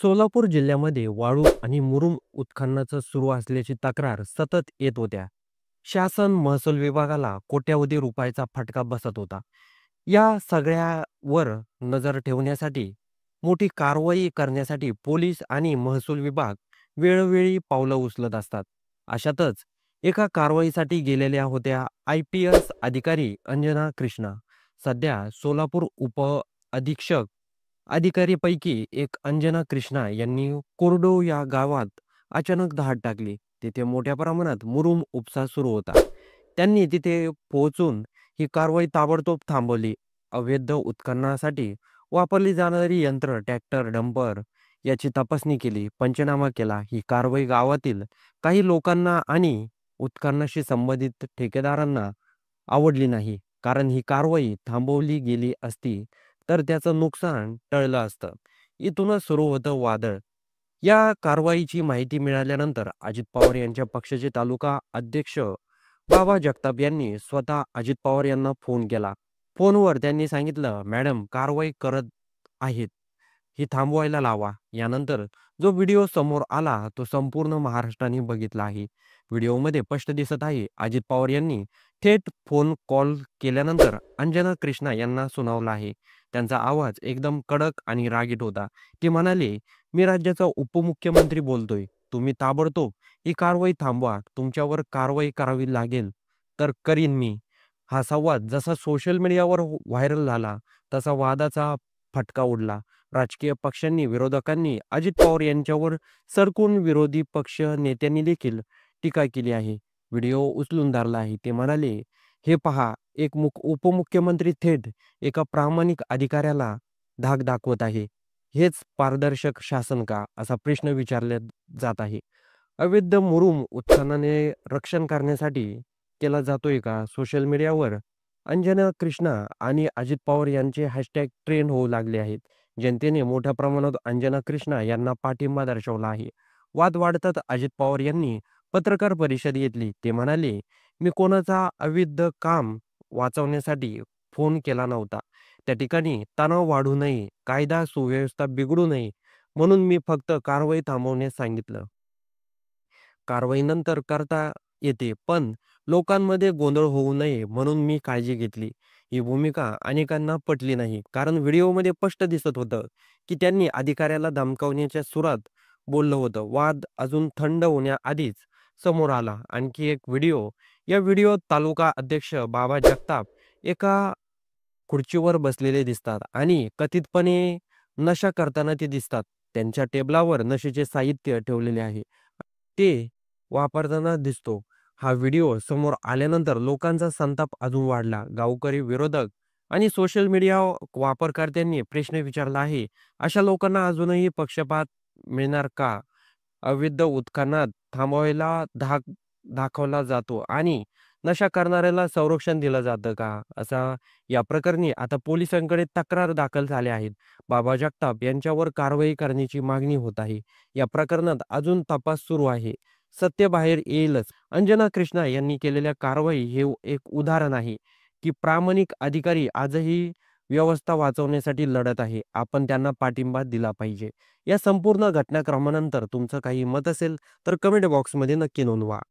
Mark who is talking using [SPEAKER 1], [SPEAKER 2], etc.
[SPEAKER 1] सोलापूर जिल्ह्यामध्ये वाळू आणि मुरुम उत्खननाचं सुरू असल्याची तक्रार सतत येत होत्या. शासन महसूल विभागाला कोट्यावधी रुपयाचा फटका बसत होता. या सगळ्यावर नजर ठेवण्यासाठी मोठी कारवाई करण्यासाठी पोलीस आणि महसूल विभाग वेळोवेळी पावलं उचलत असतात. अशातच एका कारवाईसाठी गेलेल्या होत्या IPS अधिकारी अंजना कृष्णा. सध्या सोलापूर उप अधीक्षक अधिकारीपैकी एक अंजना कृष्णा यांनी कोरडो या गावात अचानक धाड टाकली. तिथे मोठ्या प्रमाणात मुरुम उपसा सुरू होता. त्यांनी तिथे पोहोचून ही कारवाई ताबडतोब थांबवली. अवैध उत्खननासाठी वापरली जाणारी यंत्र, ट्रॅक्टर, डंपर याची तपासणी केली, पंचनामा केला. ही कारवाई गावातील काही लोकांना आणि उत्खननाशी संबंधित ठेकेदारांना आवडली नाही. कारण ही कारवाई थांबवली गेली असती तर त्याचं नुकसान टळलं असतं. इथूनच सुरू होतं वादळ. या कारवाईची माहिती मिळाल्यानंतर अजित पवार यांच्या पक्षाचे तालुका अध्यक्ष बाबा जगताप यांनी स्वतः अजित पवार यांना फोन केला. फोनवर त्यांनी सांगितलं, "मॅडम, कारवाई करत आहेत. ही थांबवायला लावा." यानंतर जो व्हिडिओ समोर आला तो संपूर्ण महाराष्ट्राने बघितला आहे. व्हिडिओमध्ये स्पष्ट दिसत आहे अजित पवार यांनी थेट फोन कॉल केल्यानंतर अंजना कृष्णा यांना सुनावला आहे. त्यांचा आवाज एकदम कडक आणि रागीट होता. ते म्हणाले, "मी राज्याचा उपमुख्यमंत्री बोलतोय. तुम्ही ताबडतोब ही कारवाई थांबवा. तुमच्यावर कारवाई करावी लागेल तर करीन मी." हा संवाद जसा सोशल मीडियावर व्हायरल झाला, तसा वादाचा फटका उडला. राजकीय पक्षांनी, विरोधकांनी अजित पवार यांच्यावर सरकून विरोधी पक्ष नेत्यांनी देखील टीका केली आहे. व्हिडिओ उचलून धरला आहे. ते म्हणाले, "हे पहा, एक उपमुख्यमंत्री थेट एका प्रामाणिक अधिकाऱ्याला धाक दाखवत आहे. हेच पारदर्शक शासन का?" असा प्रश्न विचारला जात आहे. अवैध मुरुम उत्खननाने रक्षण करण्यासाठी केला जातोय का? सोशल मीडियावर अंजना कृष्णा आणि अजित पवार यांचे हॅशटॅग ट्रेंड होऊ लागले आहेत. जनतेने मोठ्या प्रमाणात अंजना कृष्णा यांना पाठिंबा दर्शवला आहे. वाद वाढतात अजित पवार यांनी पत्रकार परिषद घेतली. ते म्हणाले, "मी कोणाचा अवैध काम वाचवण्यासाठी फोन केला नव्हता. त्या ठिकाणी तणाव वाढू नये, कायदा सुव्यवस्था बिघडू नये म्हणून मी फक्त कारवाई थांबवण्यास सांगितलं. कारवाई नंतर करता येते, पण लोकांमध्ये गोंधळ होऊ नये म्हणून मी काळजी घेतली." ही भूमिका अनेकांना पटली नाही. कारण व्हिडिओमध्ये स्पष्ट दिसत होतं, की त्यांनी अधिकाऱ्याला धमकावण्याच्या सुरात बोललं होतं. वाद अजून थंड होण्याआधीच समोर आला आणखी एक व्हिडिओ. या व्हिडिओत तालुका अध्यक्ष बाबा जगताप एका खुर्चीवर बसलेले दिसतात आणि कथितपणे नशा करताना ते दिसतात. त्यांच्या टेबलावर नशेचे साहित्य ठेवलेले आहे. ते वापरताना दिसतो. हा व्हिडिओ समोर आल्यानंतर लोकांचा संताप अजून वाढला. गावकरी, विरोधक आणि सोशल मीडिया वापरकर्त्यांनी प्रश्न विचारला आहे, "अशा लोकांना अजूनही पक्षपात मिळणार का? अवैध उत्खननात थांबवायला धाक दाखवला जातो आणि नशा करणाऱ्याला संरक्षण दिलं जातं का?" असा या प्रकरणी आता पोलिसांकडे तक्रार दाखल झाल्या आहेत. बाबा जगताप यांच्यावर कारवाई करण्याची मागणी होत आहे. या प्रकरणात अजून तपास सुरू आहे. सत्य बाहेर येईलच. अंजना कृष्णा यांनी केलेल्या कारवाई हे एक उदाहरण आहे, की प्रामाणिक अधिकारी आजही व्यवस्था वाचवण्यासाठी लढत आहे. आपण त्यांना पाठिंबा दिला पाहिजे. या संपूर्ण घटनाक्रमानंतर तुमचं काही मत असेल तर कमेंट बॉक्समध्ये नक्की नोंदवा.